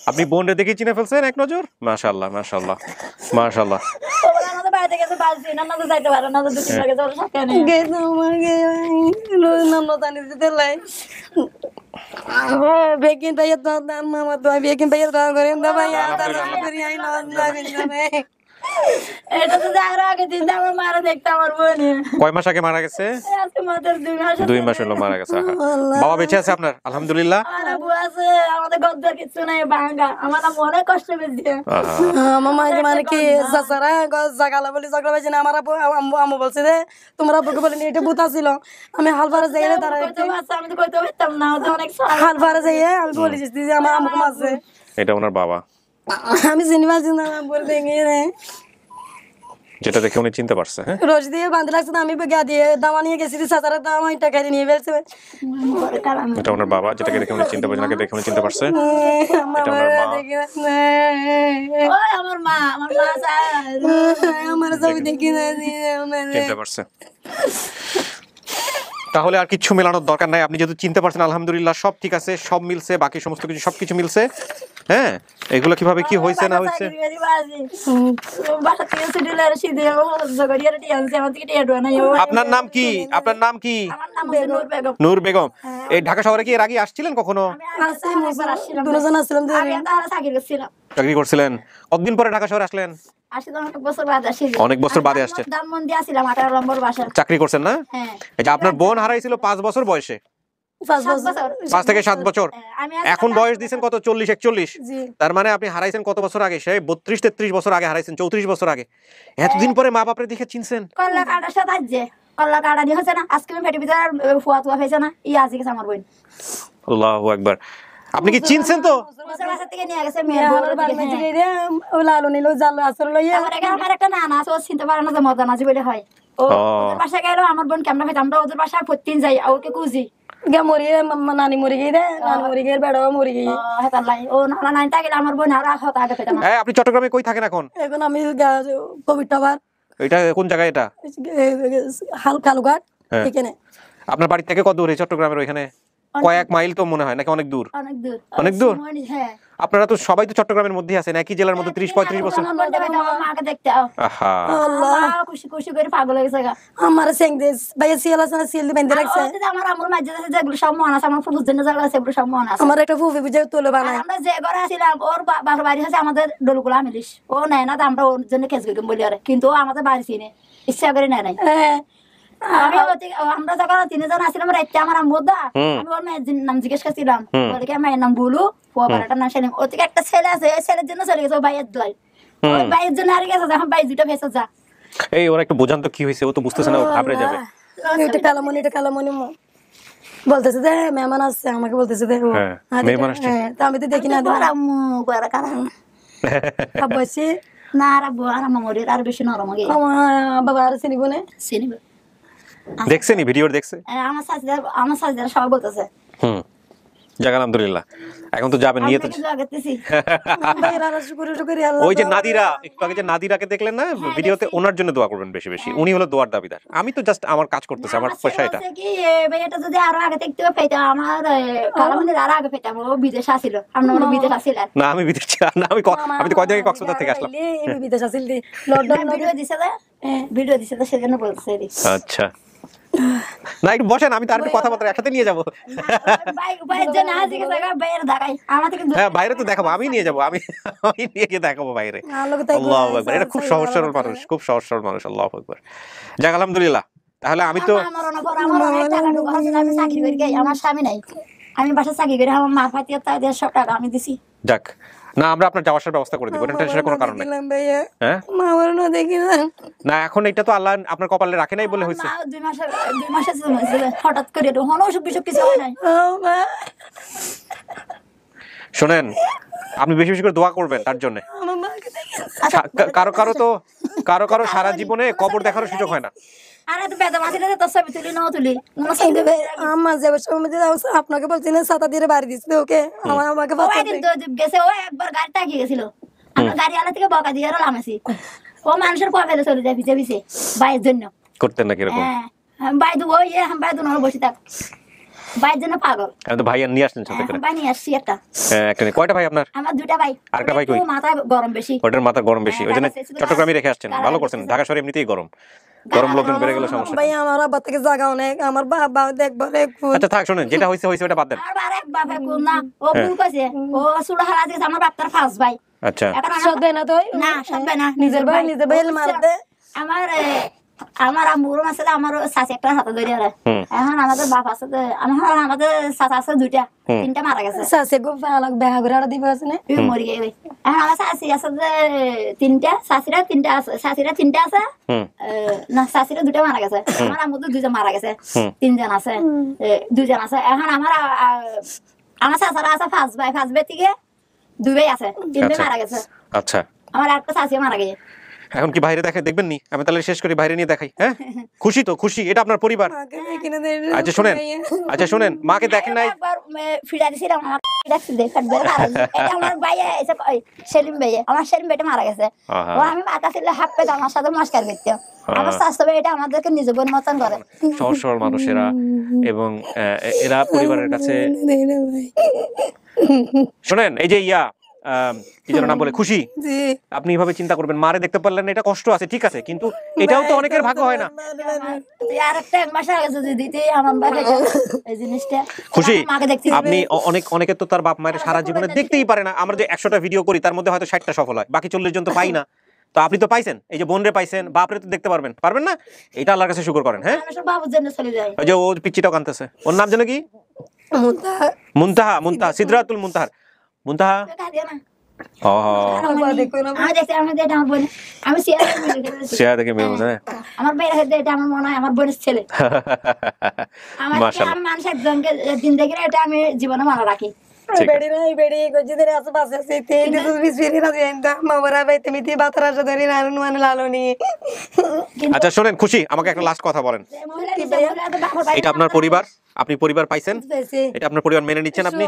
আপনি বোন রে দেখে চিনে ফেলছেন এক নজর? মাশাআল্লাহ মাশাআল্লাহ মাশাআল্লাহ। বেকিন ভাইয়া তো মামা তো বেকিন ভাইয়া তো করেন দা ভাই এটা তো আরো আগে দিন আমার মারা দেখতে আমার বোনে। কয় মাস আগে মারা গেছে? 2 মাস হলো মারা গেছে। বাবা বেঁচে আছে আপনার? আলহামদুলিল্লাহ। আবু আছে, আমাদের গদ্দা কিছু নাই ভাঙা, আমার মনে কষ্ট বেশি। মামা মানে কি সাসারা জাগালা বলি ঝগড়া বেশি না, আমার আম্মু বলছে যে তোমরা আব্বুকে বলে এটা ভূতা ছিল। আমি হালপারে যাই তারা আমি তো কইতে পারতাম না, অনেক হালপারে যাই আমি বলি যে আমার আম্মুকে মারছে। এটা ওনার বাবা, আমি চিনি পারছি না বলতে গিয়ে যেটা দেখে উনি চিনতে পারছে। রোজ দিয়ে বাঁধে লাগছে, আমি গা দিয়ে দামা নিয়ে গেছি, সাতারা দাম টাকা নিয়ে ফেলছে। এটা ওনার বাবা, যেটাকে দেখে উনি চিনতে পারছে, দেখে উনি চিনতে পারছে। আমার মা আমার ছবি দেখি চিনতে পারছে। তাহলে আর কিছু মেলানোর দরকার নাই, আপনি যেহেতু চিনতে পারছেন আলহামদুলিল্লাহ, সব ঠিক আছে, সব মিলছে, বাকি সমস্ত কিছু সবকিছু মিলছে। হ্যাঁ, এগুলো কিভাবে কি হয়েছে না হয়েছে। আপনার নাম কি? আপনার নাম কি? নূর বেগম। এই ঢাকা শহরে কি এর আগে আসছিলেন কখনো? চাকরি করছিলেন? কতদিন পরে ঢাকা শহরে আসলেন? অনেক বছর বাদে আসছেন। চাকরি করছেন না? এই যে আপনার বোন হারাইছিল 5 বছর বয়সে, 5 থেকে 7 বছর, এখন বয়স দিচ্ছেন কত? 40-41। তার মানে আপনি হারাইছেন কত বছর আগে? সে 32-33 বছর আগে হারাইছেন, 34 বছর আগে। এতদিন পরে মা বাপরে দেখে চিনছেন? আল্লাহু আকবার। আপনি কি চিনছেন? তো আমার বোন কেমন হয়, আমরা ওদের বাসায় প্রতিদিন যাই, ওকে খুঁজি নানি মরে গিয়ে বেড়াও মরে গিয়ে ও নানা নাই থাকলে আমার বোন আর আগে পেতাম। আপনি চট্টগ্রামে কই থাকেন এখন? এখন আমি কোভিড টাওয়ার। এটা কোন জায়গায়? এটা কালুঘাট। এখানে আপনার বাড়ি থেকে কত দূরে চট্টগ্রামের ওইখানে? কয়েক মাইল তো মনে হয়, নাকি অনেক দূর? অনেক দূর। আপনারা তো সবাই তো চট্টগ্রামের মধ্যে আছেন, একই জেলার মধ্যে 30-35 বছর। খুশি খুশি করে পাগল হয়ে গেছে আমার সেংদেশ ভাইয়া সিএল আছে না, সিএল বেঁধে রাখছে। আমার আমার মাঝে আছে যেগুলো সব মন আছে, আমার ফুফুর জন্য যেগুলো আছে এগুলো সব মন আছে। আমার একটা ফুফি বুঝে তোলে বানায়। আমরা যে ঘরে আসছিলাম ওর বাবার বাড়ি আছে আমাদের ডলুকুলা মিলিস, ও নেয় না, আমরা ওর জন্য কেস গেলাম বলি আরে, কিন্তু ও আমাদের বাড়ি চিনে, ইচ্ছা করে নেয় নাই। আমরা যখন 3 জন আসছিলাম রাইতে, আমার আম্মু দা আমি ওর মায়ের নাম জিজ্ঞেস করছিলাম, বলে কি মায়ের নাম বুলু, বাবাটার নাম সেলিম। ওর থেকে একটা ছেলে আছে, ছেলের জন্য চলে গেছে, ও ভাইয়ের দোয়াই, ওই ভাইয়ের জন্য আর গেছে, যখন ভাই দুটো ভেসে যা। এই ওরা একটু বোঝান তো কি হয়েছে, ও তো বুঝতেছে না, ও ঘাবড়ে যাবে। এটা কালামনি বলতেছে যে মেহমান আসছে, আমাকে বলতেছে যে মেহমান আসছে, আমি তো দেখি না। আম্মু গোরা কারণ বসে না আর আব্বু আর আম্মা মরে আর বেশি নরম হয়ে বাবা আর চিনিব না, চিনিব। দেখছেনি ভিডিও দেখছে? আমার সাজদার সবাই বলতেছে। যাক আলহামদুলিল্লাহ, এখন তো যাবেন, নিয়ে তো ওই যে নাদিরা, একটু আগে যে নাদিরাকে দেখলেন না ভিডিওতে, ওনার জন্য দোয়া করবেন বেশি বেশি, উনি হলো দোয়ার দাবিদার। আমি তো জাস্ট আমার কাজ করতেছি, আমার পয়সা এটা। এটা যদি আরো আগে দেখতে পেতাম, আমার কালামনির আরো আগে পেতাম, ও বিদেশ আসিল। আমরা বিদেশ আসিলেন না? আমি বিদেশ ছিলাম না, আমি তো কয় জায়গায় কক্সবাজার থেকে আসলাম। বিদেশ আসিল, লন্ডন ভিডিও দিছে, ভিডিও দিছে, সেজন্য বলছে। আচ্ছা না একটু বসেন, আমি তার একটু কথা বলতে একসাথে নিয়ে যাবো। হ্যাঁ বাইরে তো দেখাবো, আমি নিয়ে যাবো, আমি নিয়ে গিয়ে দেখাবো বাইরে। আল্লাহু আকবার, এটা খুব সহজ সরল মানুষ, খুব সহজ সরল মানুষ। আল্লাহু আকবার। যাক আলহামদুলিল্লাহ। তাহলে আমি তো আমি চাকরি করি, আমার স্বামী নাই, আমি বাসা চাকরি করি, আমার মা ফাতিয়া সব টাকা আমি দিছি। যাক না আমরা আপনার যাওয়ার ব্যবস্থা করে দিব, টেনশনের কোনো কারণ নেই। হ্যাঁ না এখন এটা তো আল্লাহ আপনার কপালে রাখে নাই বলে হয়েছে। 2 মাসের হঠাৎ করে অসুখ বিসুখ কিছু হয় নাই। শোনেন আপনি বেশি বেশি করে দোয়া করবেন তার জন্য। কারো কারো সারা জীবনে কবর দেখার সুযোগ হয় না। আপনাকে বলছি না ছাতা দিয়ে বাড়ি দিচ্ছে ওকে, আমাকে গেছে ও একবার গাড়ি টাকিয়ে গেছিল, আমরা গাড়ি আলা থেকে বকা দিয়ে নামেছি, ও মানুষের পা ফেলে চলে যায় পিছে পিছে বাইয়ের জন্য করতেন না কিরকম? বাইদু ওই বাইদু না বসে থাক, বাইয়ের জন্য পাগল। আমি তো ভাই নিয়ে আসলেন সাথে করে? ভাই নিয়ে আসছি একটা। হ্যাঁ একটা নেই। কয়টা ভাই আপনার? আমার 2টা ভাই। আরেকটা ভাই কই? মাথা গরম বেশি। ওটার মাথা গরম বেশি, ওই জন্য চট্টগ্রামে রেখে আসছেন। ভালো করছেন, ঢাকা শহরে এমনিতেই গরম, গরম লোকজন বেড়ে গেলে সমস্যা। ভাই আমার আব্বা থেকে জায়গা অনেক, আমার বাবা দেখবো। আচ্ছা থাক, শুনেন যেটা হইছে হইছে ওটা বাদ দেন। আর এক বাবা কোন না ও ভুল কইছে, ও সুড়া হারা দিয়েছে আমার বাপটার ফাস ভাই। আচ্ছা সদবে না তো? না সদবে না, নিজের ভাই মারতে। আমার আম্মুর আছে, আমার চাচি একটা হাতে ধরে আর এখন আমাদের বাপ আছে, আমাদের চাচা আছে 2টা, 3টা মারা গেছে। চাচি গো ফালাক বেহা করে আর দিবে আছে না, মরি গেছে। এখন আমার চাচি আছে যে 3টা, চাচিরা 3টা আছে, চাচিরা 3টা আছে না, চাচিরা 2টা মারা গেছে। আমার আম্মু তো 2জন মারা গেছে, 3 জন আছে, 2 জন আছে। এখন আমার চাচারা আছে 5 ভাই, 5 ভাই থেকে 2 ভাই আছে, 3 ভাই মারা গেছে। আচ্ছা আমার একটা চাচি মারা গেছে। এখন কি বাইরে দেখবেন নি? আমি তাহলে শেষ করি, বাইরে নিয়ে দেখাই। হ্যাঁ খুশি তো? খুশি, এটা আপনার পরিবার। আচ্ছা শুনেন মাকে দেখেন নাই? একবার ফিরা দিছিলাম, আমার ডাকছি দে ফাটবে মারা গেছে। এটা আমার ভাই এসে সেলিম ভাই, আমার সেলিম ভাইটা মারা গেছে। ও আমি মাথা ছিল হাফ পে আমার সাথে নমস্কার করতে। আমার স্বাস্থ্য ভাই এটা আমাদেরকে নিজের বোন মতন করে। সহজ সরল মানুষেরা, এবং এরা পরিবারের কাছে। শুনেন এই যে কি যেন নাম বলে, খুশি, আপনি এইভাবে চিন্তা করবেন, মারে দেখতে পারলেন এটা কষ্ট আছে ঠিক আছে, কিন্তু এটাও তো অনেকের ভাগ্য হয় না। খুশি আপনি অনেকে তো তার বাপ মায়ের সারা জীবনে দেখতেই পারে না। আমরা যে 100টা ভিডিও করি তার মধ্যে হয়তো 60টা সফল হয়, বাকি 40 জন তো পাই না। তো আপনি তো পাইছেন, এই যে বোনরে পাইছেন, বাপরে তো দেখতে পারবেন না, এটা আল্লাহর কাছে শুকর করেন। হ্যাঁ ওই যে ও পিচ্চিটাও কাঁদতেছে, ওর নাম যেন কি? মুনতাহা, সিদরাতুল মুনতাহা। আমার মনে হয় আমার বোনের ছেলে। মানুষ একজনকে দিন দেখে এটা আমি জীবনে মনে রাখি। আচ্ছা শোনেন খুশি, আমাকে একটা লাস্ট কথা বলেন। এটা আপনার পরিবার, আপনি পরিবার পাইছেন, এটা আপনার পরিবার মেনে নিচ্ছেন আপনি?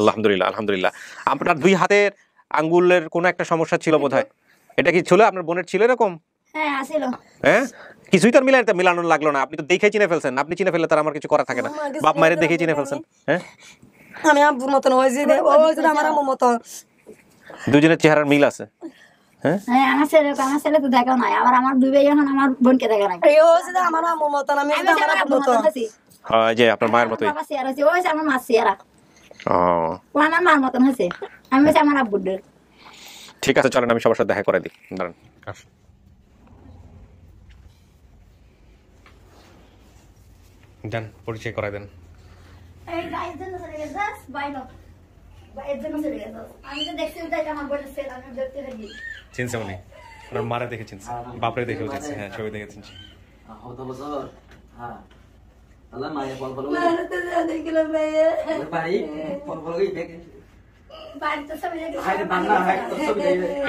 আলহামদুলিল্লাহ আলহামদুলিল্লাহ। আপনার 2 হাতের আঙ্গুলের কোন একটা সমস্যা ছিল বোধহয়, এটা কি ছিল? আপনার বোনের ছিল এরকম? হ্যাঁ কিছুই তার মিলানো লাগলো না, আপনি তো দেখে চিনে ফেলছেন। আপনি চিনে ফেললে তার আমার কিছু করা থাকে না, বাপ মায়ের দেখে চিনে ফেলছেন। হ্যাঁ আমি আব্বুর মতন হয়েছি, আমার আম্মুর মতো, দুজনের চেহারার মিল আছে। হ্যাঁ আমার ছেলে তো দেখা নাই, আমার 2 ভাই এখন আমার বোনকে দেখা নাই। আমার আম্মুর মতন, আমি আমার আব্বুর মতন। হ্যাঁ যে আপনার মায়ের মতই। আমার মা চেহারা, ও আমার মার মতন হয়েছে, আমি হচ্ছে আমার আব্বুর। ঠিক আছে চলেন আমি সবার সাথে দেখা করে দিই, দাঁড়ান। দেন পরিচয় করাই দেন। চিনছে উনি, ওনার মারে দেখে চিনছে, বাপরে দেখেও চিনছে। হ্যাঁ ছবি দেখে চিনছে।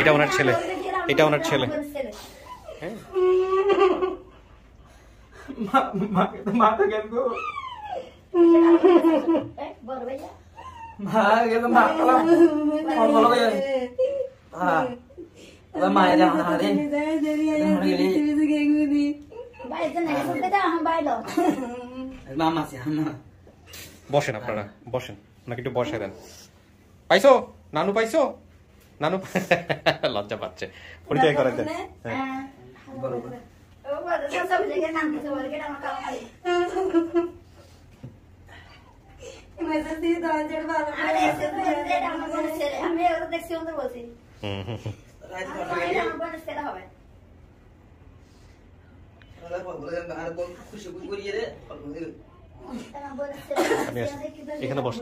এটা ওনার ছেলে, এটা ওনার ছেলে। বসেন আপনারা, বসেন, নাকি একটু বসে দেন। পাইছো নানু? পাইছো নানু? লজ্জা পাচ্ছে, পরিচয় করে দেন। আমি ওরা দেখছি ওদের বলছি হবে এখানে বস।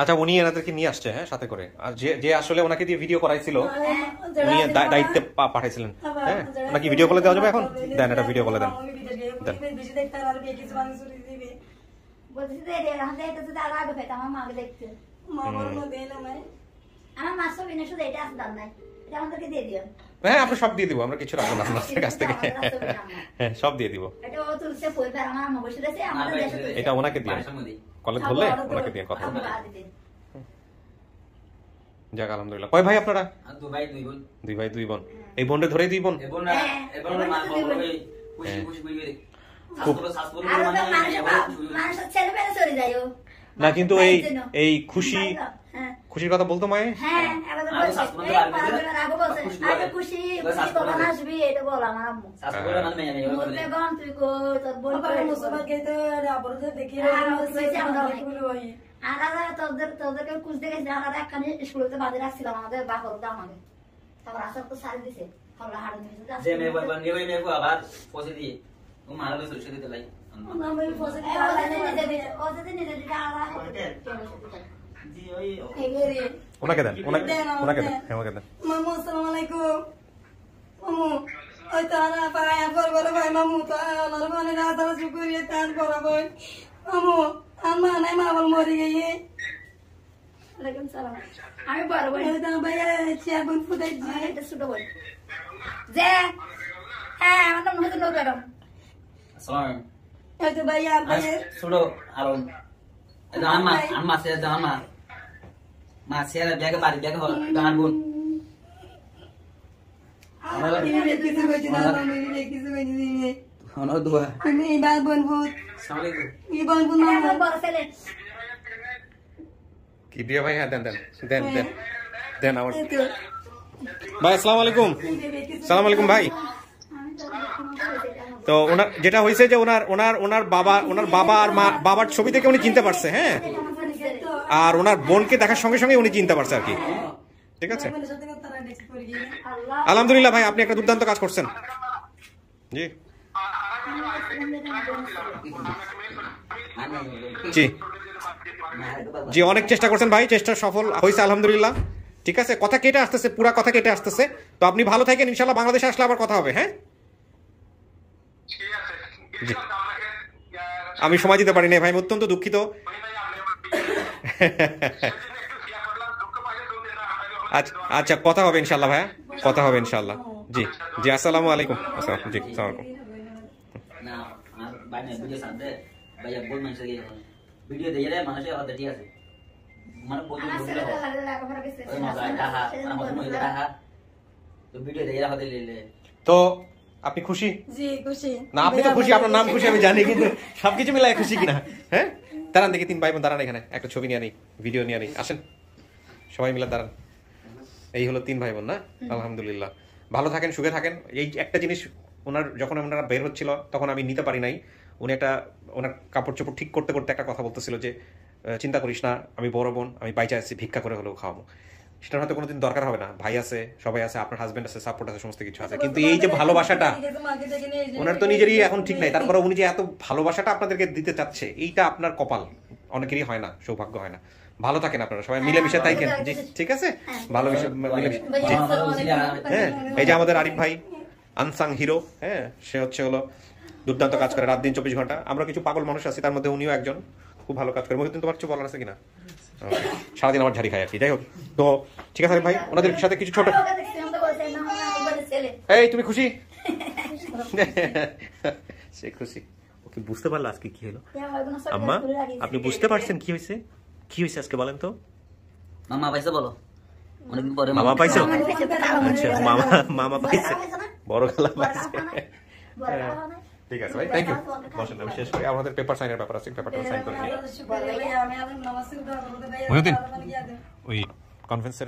আচ্ছা উনি এনাদেরকে নিয়ে আসছে হ্যাঁ সাথে করে, আর যে আসলে ওনাকে দিয়ে ভিডিও করাইছিল উনি দায়িত্বে পাঠাইছিলেন হ্যাঁ, ওনাকে ভিডিও কলে দেওয়া যাবে এখন? দেন এটা ভিডিও কলে দেন। হ্যাঁ আপনি সব দিয়ে দিব, আমরা কিছু রাখবো না আপনার কাছ থেকে, হ্যাঁ সব দিয়ে দিব। এটা ওনাকে দিয়ে কলে ধরলে ওনাকে দিয়ে কথা বলবে। যাক আলহামদুলিল্লাহ। কয় ভাই আপনারা? দুই ভাই দুই বোন। এই বোনটা ধরেই দুই বোন? না কিন্তু এই খুশির কথা বলতো মায়ে? তোদেরকে কুচ দেখেছি আমরা একখানি স্কুলেতে বাঁধে রাখছিলাম আমাদের বাপর আমাকে, তারপর আসার তো সারি দিছে ওনাকে দেন, ওনাকে দেন, হ্যাঁ ওনাকে দেন। মামু আসসালামু আলাইকুম। মামু ওই তারা পায়া পর বড় ভাই মামু তো আল্লাহর মানে রাত আর শুকরিয়া তান বড় ভাই মামু আমা নাই মা বল মরি গিয়ে। ওয়ালাইকুম সালাম। আমি বড় ভাই তো ভাইয়া চেয়ার বন ফুটাই জি এটা ছোট ভাই যে হ্যাঁ আমার নাম হচ্ছে নূর বেগম। আসসালামু এই তো ভাইয়া ভাইয়া ছোট আর আম্মা সে জামা মা সে ব্যাগে বাড়ি ব্যাগে হল গান বোন কিছু কইছি না আমি কিছু কইছি নি অন দোয়া আমি বাল বোন ভূত আসসালামু আলাইকুম এই বোন বোন আমার বড় ছেলে কি দিয়ে ভাই? হ্যাঁ দেন দেন দেন দেন দেন আমার ভাই। আসসালামু আলাইকুম। সালাম আলাইকুম ভাই। তো ওনার যেটা হয়েছে যে ওনার বাবা আর মা, বাবার ছবি থেকে উনি চিনতে পারছে হ্যাঁ, আর ওনার বোনকে দেখার সঙ্গে সঙ্গে উনি চিনতে পারছে আর কি। ঠিক আছে আলহামদুলিল্লাহ ভাই, আপনি একটা দুর্দান্ত কাজ করছেন। জি জি জি অনেক চেষ্টা করছেন ভাই, চেষ্টা সফল হয়েছে আলহামদুলিল্লাহ। ঠিক আছে, কথা কেটে আসতেছে, পুরা কথা কেটে আসতেছে। তো আপনি ভালো থাকেন, ইনশাল্লাহ বাংলাদেশে আসলে আবার কথা হবে। হ্যাঁ জি আমি সময় দিতে পারি না ভাই, আমি অত্যন্ত দুঃখিত। আচ্ছা আচ্ছা কথা হবে ইনশাল্লাহ ভাইয়া, কথা হবে ইনশাল্লাহ। জি জি আসসালামু আলাইকুম। আসসালাম জি আসসালামু আলাইকুম। না আর বাইরে ভিডিও সাথে ভাইয়া বল মানুষ ভিডিও দিয়ে রে মানুষ আর ঠিক আছে মানে বলতে বলতে ওই মজা আহা আমাদের মহিলা আহা তো ভিডিও দিয়ে রাখতে লে। তো আপনি খুশি? জি খুশি। না আপনি তো খুশি, আপনার নাম খুশি আমি জানি, কিন্তু সবকিছু মিলাই খুশি কিনা? হ্যাঁ দাঁড়ান দেখি, তিন ভাই বোন দাঁড়ান, এখানে একটা ছবি নিয়ে আনি, ভিডিও নিয়ে আনি, আসেন সবাই মিলে দাঁড়ান। এই হলো তিন ভাই বোন না? আলহামদুলিল্লাহ, ভালো থাকেন, সুখে থাকেন। এই একটা জিনিস ওনার যখন ওনারা বের হচ্ছিল তখন আমি নিতে পারি নাই, উনি একটা ওনার কাপড় চোপড় ঠিক করতে করতে একটা কথা বলতেছিল যে চিন্তা করিস না, আমি বড় বোন, আমি বাইচে আসছি, ভিক্ষা করে হলেও খাওয়াবো। সেটা হয়তো কোনোদিন দরকার হবে না, ভাই আছে, সবাই আছে, আপনার হাজবেন্ড আছে, সাপোর্ট আছে, সমস্ত কিছু আছে, কিন্তু এই যে ভালোবাসাটা ওনার তো নিজেরই এখন ঠিক নাই, তারপরে উনি যে এত ভালোবাসাটা আপনাদেরকে দিতে চাচ্ছে, এইটা আপনার কপাল, অনেকেরই হয় না, সৌভাগ্য হয় না। ভালো থাকেন আপনারা সবাই মিলেমিশে থাকেন। জি ঠিক আছে, ভালোবেসে মিলেমিশে। হ্যাঁ এই যে আমাদের আরিফ ভাই আনসাং হিরো, হ্যাঁ সে হলো দুর্দান্ত কাজ করে রাত দিন 24 ঘন্টা। আমরা কিছু পাগল মানুষ আছি, তার মধ্যে উনিও একজন, খুব ভালো কাজ করে। মহিউদ্দিন তোমার কিছু বলার আছে কিনা? সারাদিন আমার ঝাড়ি খাই আর কি। যাই হোক, তো ঠিক আছে ভাই, ওনাদের সাথে কিছু ছোট। এই তুমি খুশি? সে খুশি। ওকে বুঝতে পারলো আজকে কি হলো? আম্মা আপনি বুঝতে পারছেন কি হয়েছে? কি হয়েছে আজকে বলেন তো? মামা পাইছে বলো, অনেকদিন পরে মামা পাইছো? আচ্ছা মামা পাইছে, বড় খেলা পাইছে। ঠিক আছে ভাই, থ্যাংক ইউ। বসেন, আমি শেষ করি, আমাদের পেপার সাইনের ব্যাপার আছে, পেপারটা সাইন করে নিই। মহিউদ্দিন ওই কনফারেন্সের